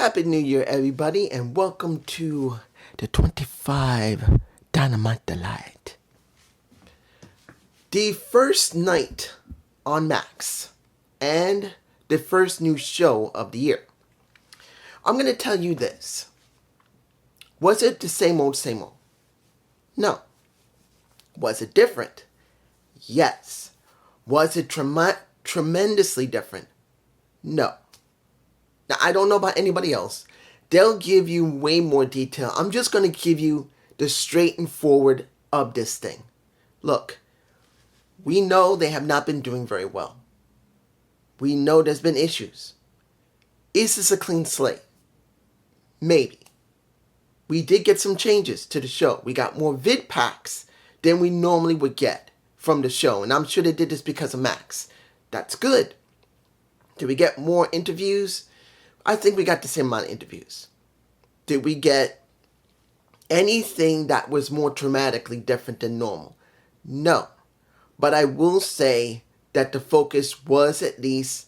Happy New Year, everybody, and welcome to the 25 Dynamite Delight. The first night on Max, and the first new show of the year. I'm going to tell you this. Was it the same old, same old? No. Was it different? Yes. Was it tremendously different? No. Now, I don't know about anybody else. They'll give you way more detail. I'm just going to give you the straight and forward of this thing. Look, we know they have not been doing very well. We know there's been issues. Is this a clean slate? Maybe. We did get some changes to the show. We got more vid packs than we normally would get from the show. And I'm sure they did this because of Max. That's good. Did we get more interviews? I think we got the same amount of interviews. Did we get anything that was more dramatically different than normal? No. But I will say that the focus was at least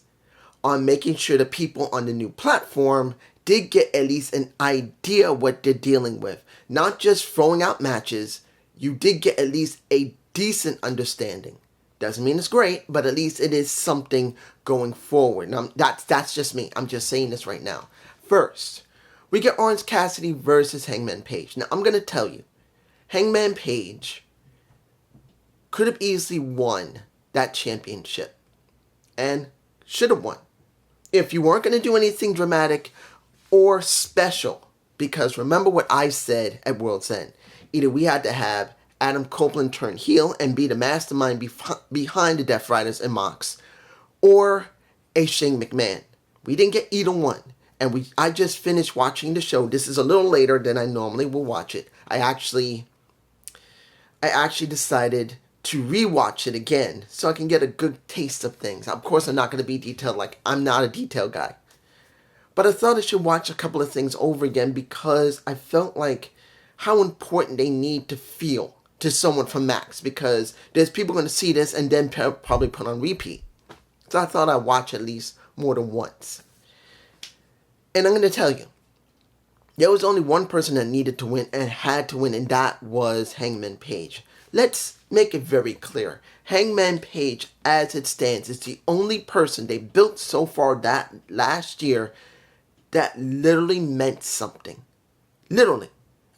on making sure the people on the new platform did get at least an idea what they're dealing with. Not just throwing out matches. You did get at least a decent understanding. Doesn't mean it's great, but at least it is something going forward. Now, that's just me. I'm just saying this right now. First, we get Orange Cassidy versus Hangman Page. Now, I'm going to tell you, Hangman Page could have easily won that championship and should have won. If you weren't going to do anything dramatic or special, because remember what I said at World's End. Either we had to have Adam Copeland turn heel and be the mastermind behind the Death Riders and Mox, or a Shane McMahon. We didn't get either one. And I just finished watching the show. This is a little later than I normally will watch it. I actually decided to rewatch it again so I can get a good taste of things. Of course, I'm not going to be detailed, like I'm not a detail guy. But I thought I should watch a couple of things over again because I felt like how important they need to feel to someone from Max, because there's people going to see this and then probably put on repeat. So I thought I'd watch at least more than once. And I'm going to tell you, there was only one person that needed to win and had to win, and that was Hangman Page. Let's make it very clear. Hangman Page, as it stands, is the only person they built so far that last year that literally meant something. Literally.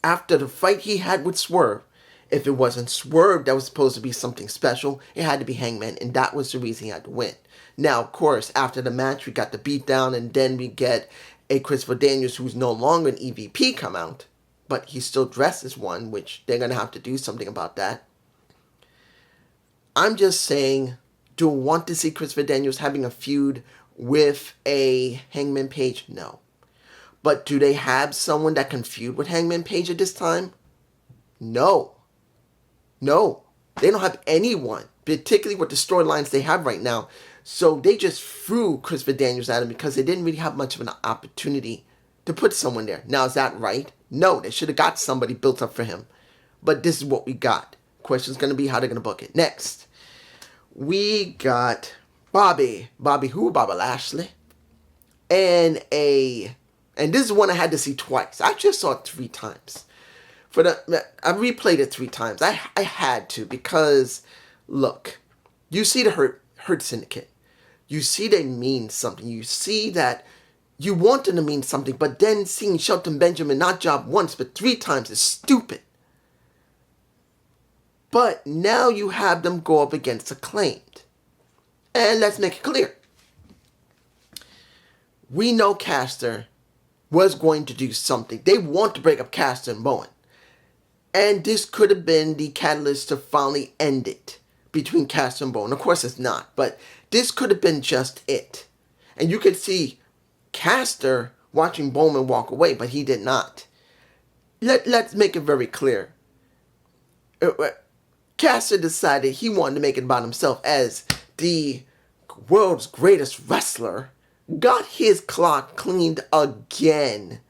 After the fight he had with Swerve, if it wasn't Swerve that was supposed to be something special, it had to be Hangman, and that was the reason he had to win. Now, of course, after the match, we got the beatdown, and then we get a Christopher Daniels, who's no longer an EVP, come out, but he's still dressed as one, which they're going to have to do something about that. I'm just saying, do I want to see Christopher Daniels having a feud with a Hangman Page? No. But do they have someone that can feud with Hangman Page at this time? No. No. They don't have anyone, particularly with the storylines they have right now. So they just threw Christopher Daniels at him because they didn't really have much of an opportunity to put someone there. Now, is that right? No, they should have got somebody built up for him. But this is what we got. Question's going to be how they're going to book it. Next, we got Bobby Lashley, and this is one I had to see twice. I just saw it 3 times. I replayed it 3 times. I had to, because, look, you see the Hurt Syndicate. You see they mean something. You see that you want them to mean something, but then seeing Shelton Benjamin not job once but 3 times is stupid. But now you have them go up against Acclaimed. And let's make it clear. We know Caster was going to do something. They want to break up Caster and Bowen. And this could have been the catalyst to finally end it between Caster and Bowen. Of course it's not, but this could have been just it. And you could see Caster watching Bowman walk away, but he did not. Let's make it very clear. Caster decided he wanted to make it about himself as the world's greatest wrestler. Got his clock cleaned again.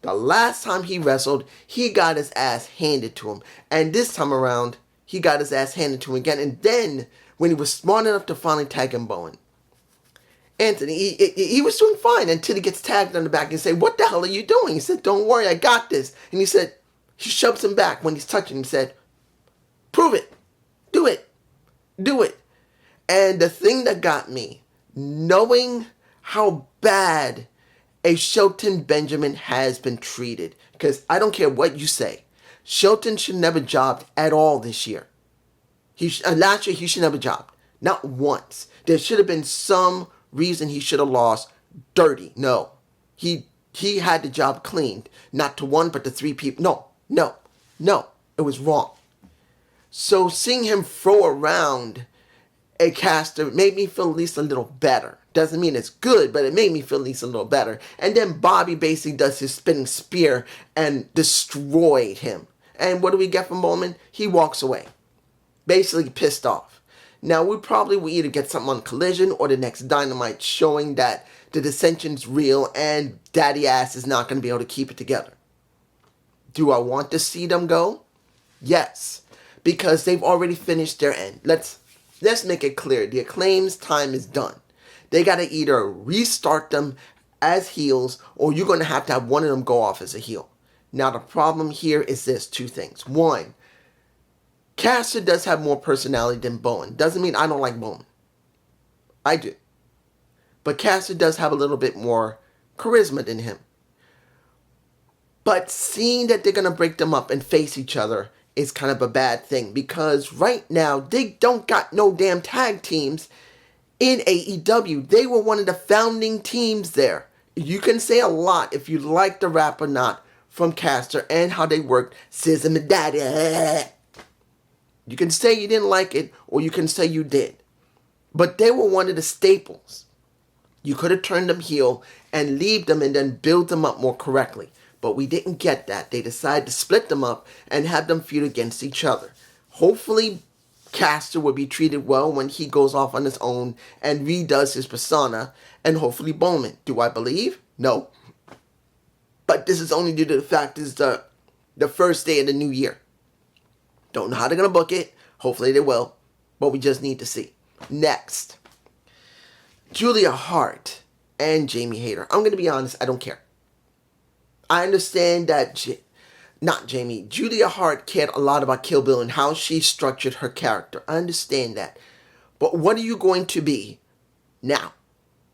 The last time he wrestled, he got his ass handed to him. And this time around, he got his ass handed to him again. And then, when he was smart enough to finally tag in Bowen, Anthony, he was doing fine until he gets tagged on the back and say, "What the hell are you doing?" He said, "Don't worry, I got this." And he said, he shoves him back when he's touching him. He said, "Prove it. Do it. Do it." And the thing that got me, knowing how bad a Shelton Benjamin has been treated, because I don't care what you say, Shelton should never jobbed at all this year. Last year, he should never jobbed. Not once. There should have been some reason he should have lost dirty. No. He had the job cleaned. Not to one, but to three people. No. It was wrong. So seeing him throw around a caster made me feel at least a little better. Doesn't mean it's good, but it made me feel at least a little better. And then Bobby basically does his spinning spear and destroyed him. And what do we get from Bowman? He walks away. Basically pissed off. Now, we probably will either get something on Collision or the next Dynamite showing that the dissension's real and Daddy Ass is not going to be able to keep it together. Do I want to see them go? Yes. Because they've already finished their end. Let's make it clear. The Acclaim's time is done. They got to either restart them as heels or you're going to have one of them go off as a heel. Now, the problem here is this, two things. One, Caster does have more personality than Bowen. Doesn't mean I don't like Bowen. I do. But Caster does have a little bit more charisma than him. But seeing that they're going to break them up and face each other is kind of a bad thing. Because right now, they don't got no damn tag teams in AEW. They were one of the founding teams there. You can say a lot if you like the rap or not from Caster and how they worked Scissor and Daddy. You can say you didn't like it, or you can say you did. But they were one of the staples. You could have turned them heel and leave them and then build them up more correctly. But we didn't get that. They decided to split them up and have them feud against each other. Hopefully, Caster will be treated well when he goes off on his own and redoes his persona. And hopefully Bowman. Do I believe? No. But this is only due to the fact it's the first day of the new year. Don't know how they're going to book it. Hopefully they will. But we just need to see. Next. Julia Hart and Jamie Hayter. I'm going to be honest. I don't care. I understand that Julia Hart cared a lot about Kill Bill and how she structured her character. I understand that. But what are you going to be now?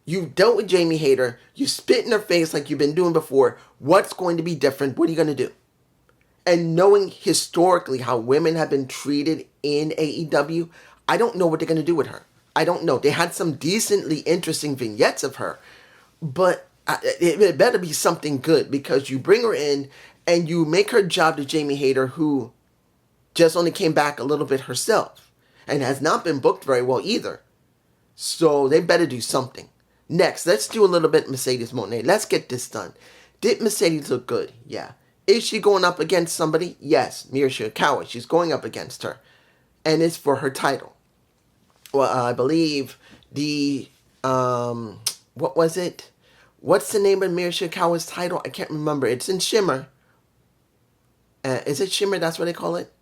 You dealt with Jamie Hayter. You spit in her face like you've been doing before. What's going to be different? What are you going to do? And knowing historically how women have been treated in AEW, I don't know what they're going to do with her. I don't know. They had some decently interesting vignettes of her. But it better be something good because you bring her in and you make her job to Jamie Hayter, who just only came back a little bit herself and has not been booked very well either. So they better do something. Next, let's do a little bit Mercedes Moné. Let's get this done. Did Mercedes look good? Yeah. Is she going up against somebody? Yes, Miya Shirakawa. She's going up against her. And it's for her title. Well, I believe what was it? What's the name of Miya Shirakawa's title? I can't remember. It's in Shimmer. Is it Shimmer? That's what they call it?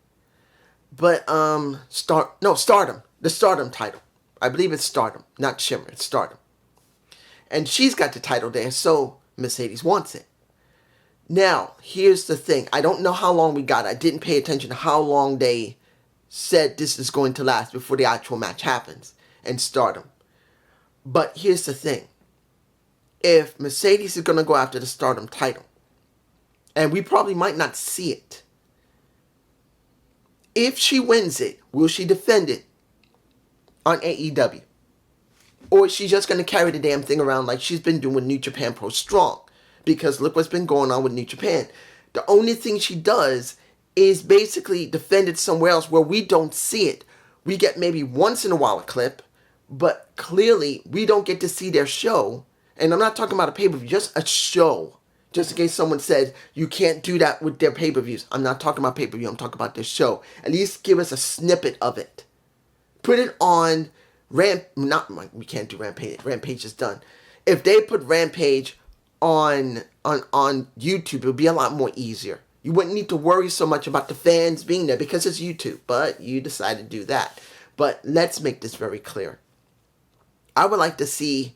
But, Stardom. The Stardom title. I believe it's Stardom. Not Shimmer. It's Stardom. And she's got the title there, so Mercedes wants it. Now, here's the thing. I don't know how long we got. I didn't pay attention to how long they said this is going to last before the actual match happens and Stardom. But here's the thing. If Mercedes is going to go after the Stardom title, and we probably might not see it, if she wins it, will she defend it on AEW? Or is she just going to carry the damn thing around like she's been doing with New Japan Pro Strong? Because look what's been going on with New Japan. The only thing she does is basically defend it somewhere else where we don't see it. We get maybe once in a while a clip, but clearly we don't get to see their show. And I'm not talking about a pay-per-view, just a show. Just in case someone says you can't do that with their pay-per-views. I'm not talking about pay-per-view, I'm talking about their show. At least give us a snippet of it. Put it on we can't do Rampage. Rampage is done. If they put Rampage on YouTube, it would be a lot more easier. You wouldn't need to worry so much about the fans being there because it's YouTube, but you decided to do that. But let's make this very clear. I would like to see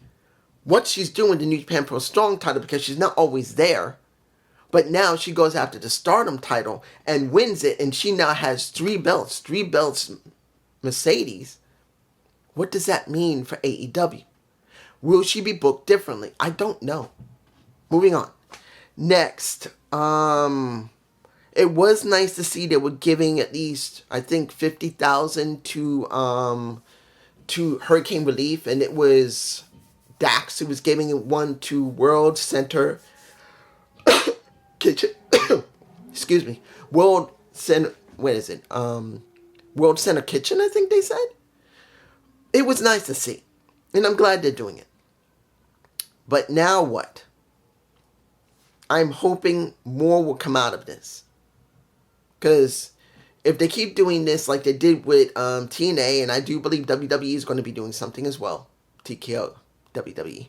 what she's doing the New Japan Pro Strong title, because she's not always there. But now she goes after the Stardom title and wins it, and she now has 3 belts. 3 belts Mercedes. What does that mean for AEW? Will she be booked differently? I don't know. Moving on. Next, it was nice to see they were giving at least, I think, 50,000 to Hurricane Relief, and it was Dax who was giving one to World Center Kitchen. Excuse me. World Center. What is it? World Center Kitchen, I think they said. It was nice to see, and I'm glad they're doing it. But now what? I'm hoping more will come out of this. Because if they keep doing this like they did with TNA, and I do believe WWE is going to be doing something as well, TKO, WWE,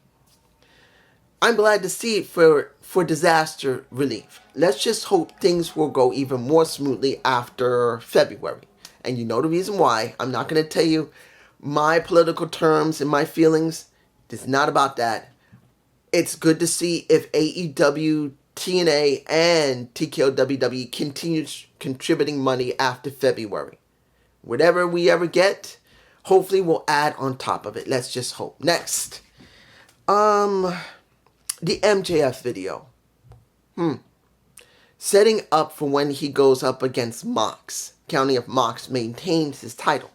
I'm glad to see it for disaster relief. Let's just hope things will go even more smoothly after February. And you know the reason why. I'm not going to tell you my political terms and my feelings. It's not about that. It's good to see if AEW, TNA, and TKO WWE continues contributing money after February. Whatever we ever get, hopefully we'll add on top of it. Let's just hope. Next. The MJF video. Setting up for when he goes up against Mox. Counting if Mox maintains his title.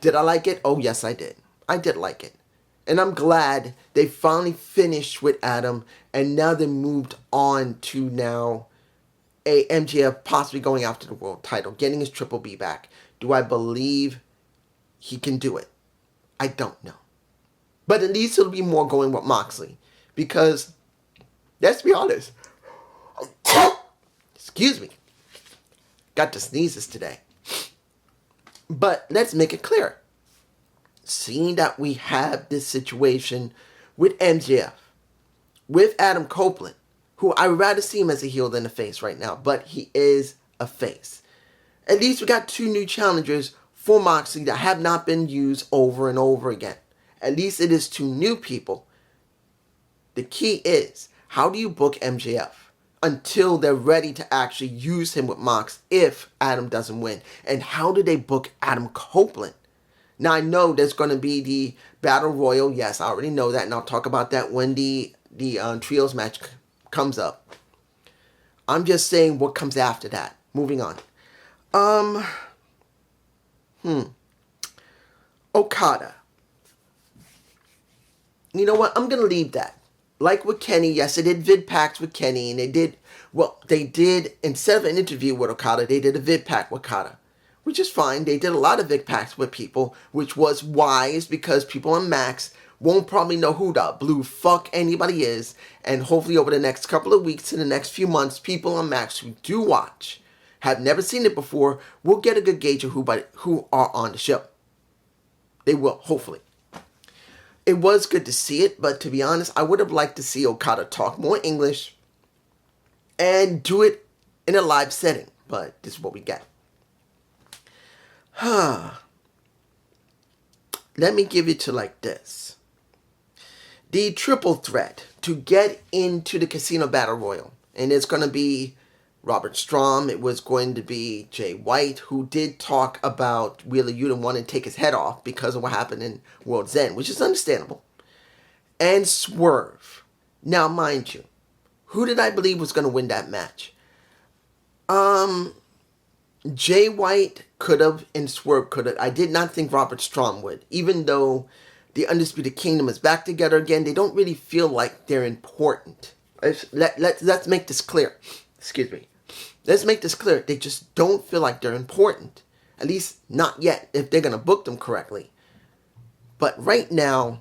Did I like it? Oh, yes, I did. I did like it. And I'm glad they finally finished with Adam, and now they moved on to now a MJF possibly going after the world title, getting his Triple B back. Do I believe he can do it? I don't know. But at least it'll be more going with Moxley. Because, let's be honest. Excuse me. Got the sneezes today. But let's make it clear. Seeing that we have this situation with MJF, with Adam Copeland, who I would rather see him as a heel than a face right now, but he is a face. At least we got 2 new challengers for Moxley that have not been used over and over again. At least it is 2 new people. The key is, how do you book MJF until they're ready to actually use him with Mox if Adam doesn't win? And how do they book Adam Copeland? Now, I know there's going to be the Battle Royal. Yes, I already know that, and I'll talk about that when the Trios match comes up. I'm just saying what comes after that. Moving on. Okada. You know what? I'm going to leave that. Like with Kenny, yes, they did vid packs with Kenny, and they did, instead of an interview with Okada, they did a vid pack with Okada. Which is fine. They did a lot of vid packs with people, which was wise because people on Max won't probably know who the blue fuck anybody is. And hopefully over the next couple of weeks to the next few months, people on Max who do watch, have never seen it before, will get a good gauge of who are on the show. They will, hopefully. It was good to see it, but to be honest, I would have liked to see Okada talk more English and do it in a live setting. But this is what we get. Let me give it to like this. The triple threat to get into the Casino Battle Royal. And it's going to be Robert Strom. It was going to be Jay White, who did talk about Wheeler Yuta wanting to take his head off because of what happened in World's End, which is understandable. And Swerve. Now, mind you, who did I believe was going to win that match? Jay White could have and Swerve could have. I did not think Robert Strom would. Even though the Undisputed Kingdom is back together again, they don't really feel like they're important. Let's make this clear. Excuse me. Let's make this clear. They just don't feel like they're important. At least not yet, if they're going to book them correctly. But right now,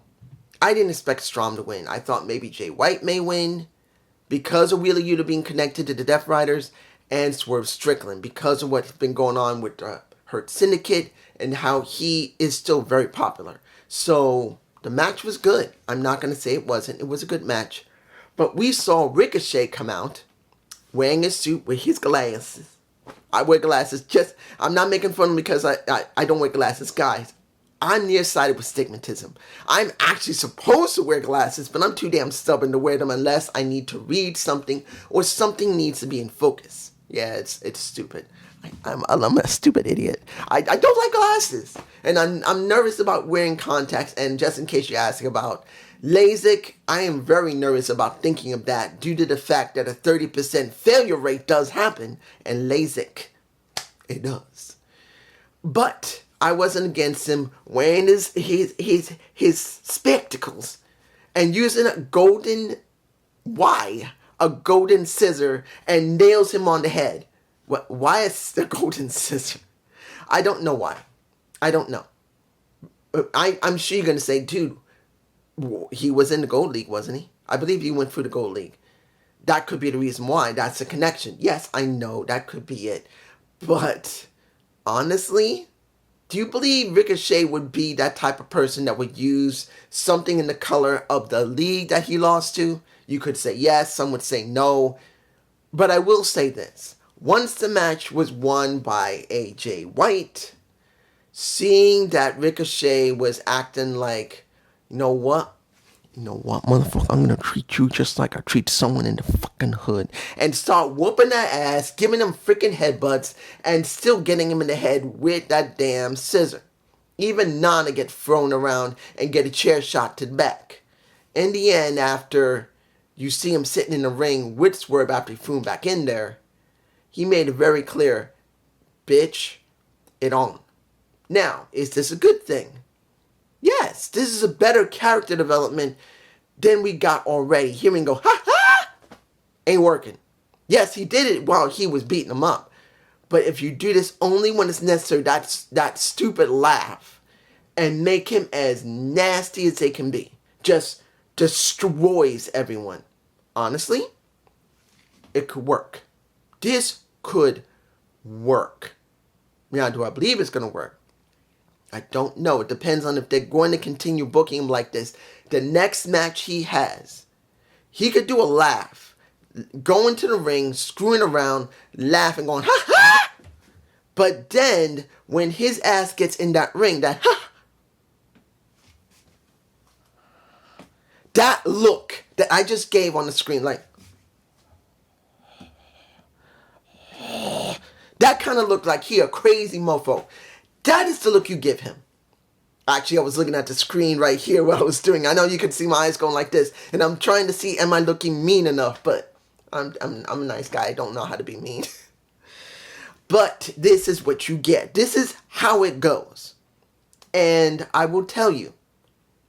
I didn't expect Strom to win. I thought maybe Jay White may win because of Wheeler Yuta being connected to the Death Riders, and Swerve Strickland because of what's been going on with the Hurt Syndicate and how he is still very popular. So the match was good. I'm not going to say it wasn't. It was a good match. But we saw Ricochet come out wearing a suit with his glasses. I wear glasses. I'm not making fun of him because I don't wear glasses. Guys, I'm nearsighted with stigmatism. I'm actually supposed to wear glasses, but I'm too damn stubborn to wear them unless I need to read something or something needs to be in focus. Yeah, it's stupid. I'm a stupid idiot. I don't like glasses, and I'm nervous about wearing contacts. And just in case you're asking about LASIK, I am very nervous about thinking of that due to the fact that a 30% failure rate does happen in LASIK. It does. But I wasn't against him wearing his spectacles and using a golden scissor, and nails him on the head. Why is the golden scissor? I don't know why. I don't know. I'm sure you're going to say, dude, he was in the Gold League, wasn't he? I believe he went through the Gold League. That could be the reason why. That's a connection. Yes, I know. That could be it. But honestly, do you believe Ricochet would be that type of person that would use something in the color of the league that he lost to? You could say yes, some would say no. But I will say this. Once the match was won by AJ White, seeing that Ricochet was acting like, you know what, motherfucker, I'm gonna treat you just like I treat someone in the fucking hood. And start whooping that ass, giving him freaking headbutts, and still getting him in the head with that damn scissor. Even Nana get thrown around and get a chair shot to the back. In the end, after you see him sitting in the ring with Swerve after he threw him back in there, he made it very clear, bitch, it on. Now, is this a good thing? Yes, this is a better character development than we got already. Hearing him go, ha ha, ain't working. Yes, he did it while he was beating him up. But if you do this only when it's necessary, that stupid laugh, and make him as nasty as they can be, just destroys everyone. Honestly, it could work. This could work. Now, do I believe it's going to work? I don't know. It depends on if they're going to continue booking him like this. The next match he has, he could do a laugh, go into the ring, screwing around, laughing, going, ha ha! But then, when his ass gets in that ring, that look that I just gave on the screen, like, that kind of looked like he a crazy mofo. That is the look you give him. Actually, I was looking at the screen right here while I was doing. I know you could see my eyes going like this, and I'm trying to see, am I looking mean enough? But I'm a nice guy. I don't know how to be mean. But this is what you get. This is how it goes. And I will tell you,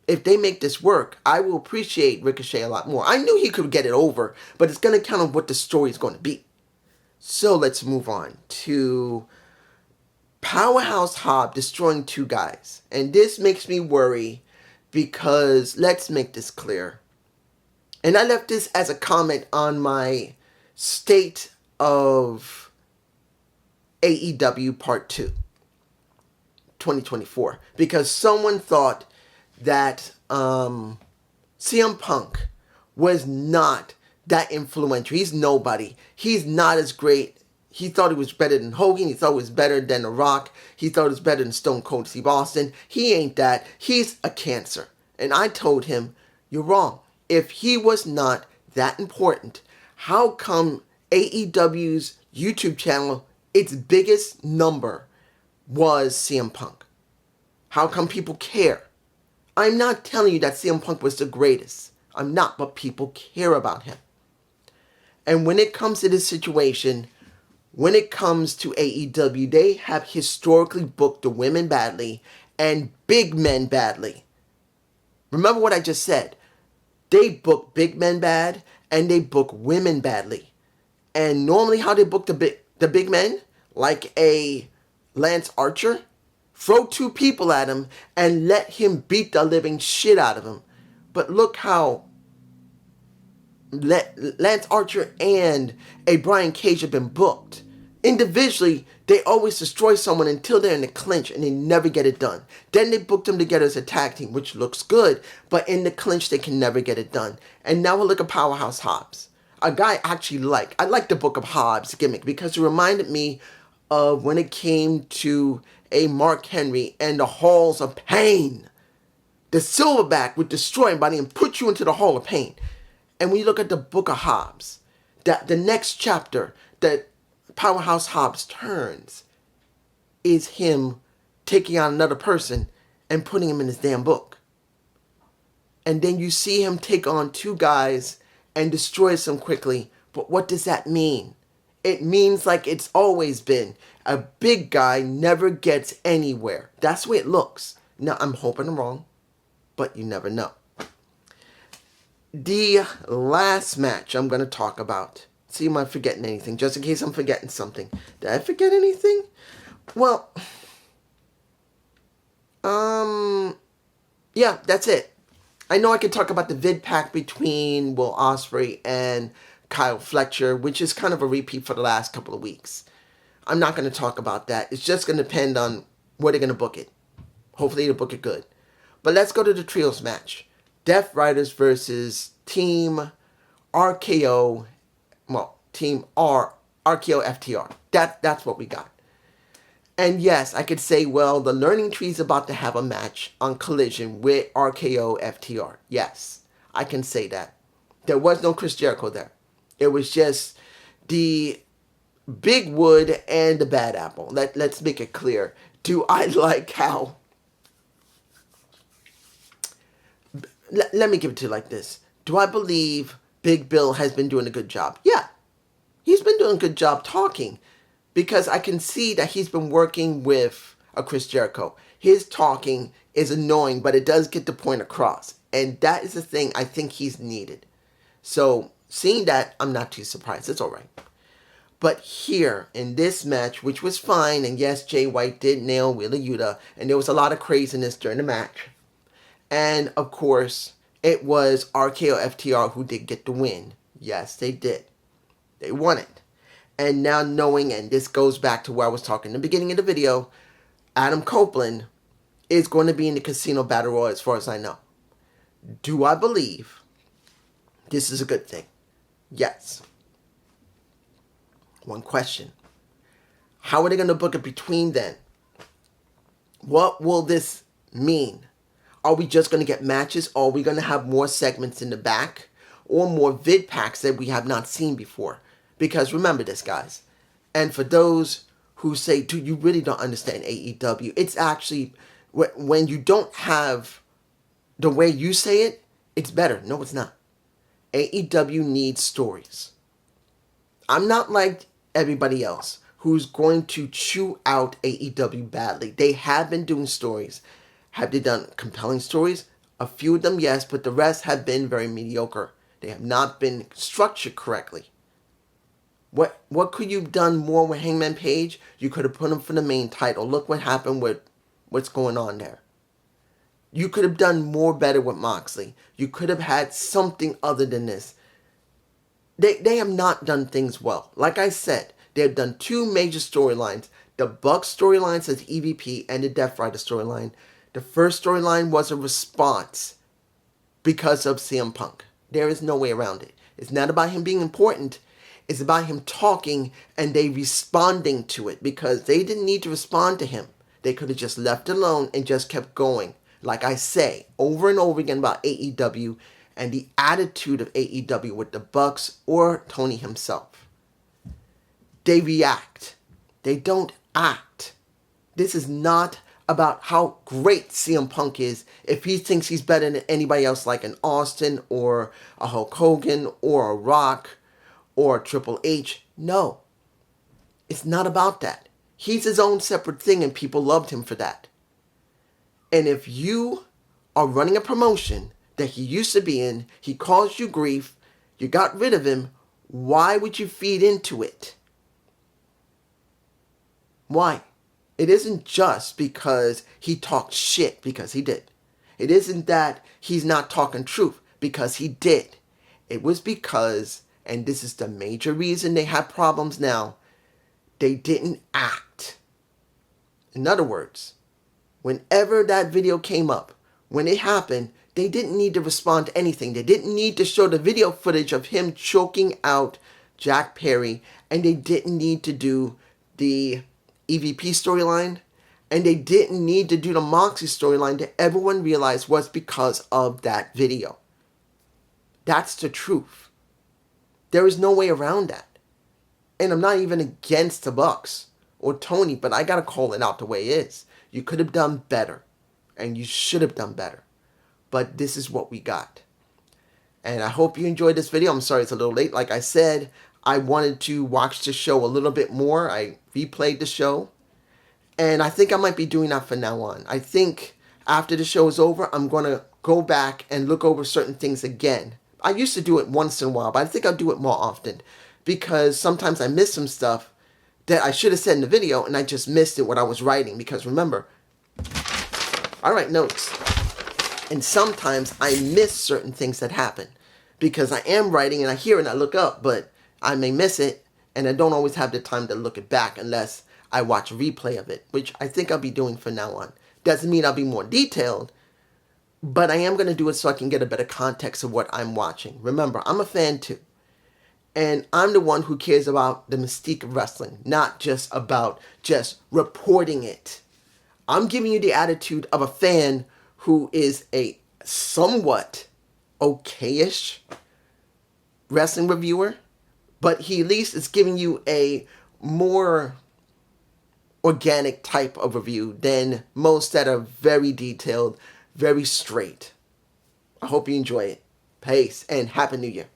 if they make this work, I will appreciate Ricochet a lot more. I knew he could get it over, but it's going to count on what the story is going to be. So let's move on to Powerhouse Hobb destroying two guys. And this makes me worry because, let's make this clear. And I left this as a comment on my State of AEW Part 2, 2024. Because someone thought that CM Punk was not that influential. He's nobody. He's not as great. He thought he was better than Hogan. He thought he was better than The Rock. He thought he was better than Stone Cold Steve Austin. He ain't that. He's a cancer. And I told him, you're wrong. If he was not that important, how come AEW's YouTube channel, its biggest number was CM Punk? How come people care? I'm not telling you that CM Punk was the greatest. I'm not, but people care about him. And when it comes to this situation, when it comes to AEW, they have historically booked the women badly and big men badly. Remember what I just said. They book big men bad and they book women badly. And normally how they book the big men, like a Lance Archer, throw two people at him and let him beat the living shit out of him. But look how Lance Archer and a Brian Cage have been booked. Individually, they always destroy someone until they're in the clinch and they never get it done. Then they book them together as a tag team, which looks good, but in the clinch, they can never get it done. And now we'll look at Powerhouse Hobbs. A guy I actually like. I like the Book of Hobbs gimmick because it reminded me of when it came to a Mark Henry and the Halls of Pain. The Silverback would destroy anybody and put you into the Hall of Pain. And when you look at the Book of Hobbs, that the next chapter that Powerhouse Hobbs turns is him taking on another person and putting him in his damn book. And then you see him take on two guys and destroys them quickly. But what does that mean? It means like it's always been. A big guy never gets anywhere. That's the way it looks. Now, I'm hoping I'm wrong, but you never know. The last match I'm going to talk about. See, am I forgetting anything? Just in case I'm forgetting something. Did I forget anything? Well, yeah, that's it. I know I can talk about the vid pack between Will Ospreay and Kyle Fletcher, which is kind of a repeat for the last couple of weeks. I'm not going to talk about that. It's just going to depend on where they're going to book it. Hopefully they'll book it good. But let's go to the trios match. Death Riders versus Team RKO. Well, Team RKO FTR. That's what we got. And yes, I could say, well, the Learning Tree is about to have a match on Collision with RKO FTR. Yes, I can say that. There was no Chris Jericho there. It was just the Big Wood and the Bad Apple. Let's make it clear. Do I like how... Let me give it to you like this. Do I believe Big Bill has been doing a good job? Yeah. He's been doing a good job talking. Because I can see that he's been working with a Chris Jericho. His talking is annoying, but it does get the point across. And that is the thing I think he's needed. So, seeing that, I'm not too surprised. It's alright. But here, in this match, which was fine, and yes, Jay White did nail Wheeler Yuta, and there was a lot of craziness during the match. And, of course, it was RKO FTR who did get the win. Yes, they did. They won it. And now knowing, and this goes back to where I was talking in the beginning of the video, Adam Copeland is going to be in the Casino Battle Royal as far as I know. Do I believe this is a good thing? Yes. One question. How are they going to book it between then? What will this mean? Are we just going to get matches? Or are we going to have more segments in the back? Or more vid packs that we have not seen before? Because remember this, guys. And for those who say, dude, you really don't understand AEW. It's actually, when you don't have the way you say it, it's better. No, it's not. AEW needs stories. I'm not like everybody else who's going to chew out AEW badly. They have been doing stories. Have they done compelling stories? A few of them, yes, but the rest have been very mediocre. They have not been structured correctly. What could you have done more with Hangman Page? You could have put him for the main title. Look what happened with what's going on there. You could have done more better with Moxley. You could have had something other than this. They have not done things well. Like I said, they have done two major storylines. The Bucks storyline as EVP and the Death Rider storyline. The first storyline was a response because of CM Punk. There is no way around it. It's not about him being important. It's about him talking and they responding to it because they didn't need to respond to him. They could have just left it alone and just kept going. Like I say over and over again about AEW and the attitude of AEW with the Bucks or Tony himself. They react. They don't act. This is not about how great CM Punk is if he thinks he's better than anybody else like an Austin or a Hulk Hogan or a Rock or Triple H. No. It's not about that. He's his own separate thing and people loved him for that. And if you are running a promotion that he used to be in, he caused you grief, you got rid of him, why would you feed into it? Why? It isn't just because he talked shit, because he did. It isn't that he's not talking truth, because he did. It was because, and this is the major reason they have problems now, they didn't act. In other words, whenever that video came up, when it happened, they didn't need to respond to anything. They didn't need to show the video footage of him choking out Jack Perry, and they didn't need to do the EVP storyline And they didn't need to do the Moxie storyline that everyone realized was because of that video. That's the truth. There is no way around that. And I'm not even against the Bucks or Tony, but I gotta call it out the way it is. You could have done better. And you should have done better. But this is what we got. And I hope you enjoyed this video. I'm sorry it's a little late. Like I said, I wanted to watch the show a little bit more. I replayed the show. And I think I might be doing that from now on. I think after the show is over, I'm going to go back and look over certain things again. I used to do it once in a while, but I think I'll do it more often. Because sometimes I miss some stuff that I should have said in the video, and I just missed it when I was writing. Because remember, I write notes. And sometimes I miss certain things that happen. Because I am writing and I hear it and I look up, but I may miss it. And I don't always have the time to look it back unless I watch a replay of it, which I think I'll be doing from now on. Doesn't mean I'll be more detailed, but I am going to do it so I can get a better context of what I'm watching. Remember, I'm a fan too. And I'm the one who cares about the mystique of wrestling, not just about just reporting it. I'm giving you the attitude of a fan who is a somewhat okay-ish wrestling reviewer, but he at least is giving you a more organic type of review than most that are very detailed, very straight. I hope you enjoy it. Peace and Happy New Year.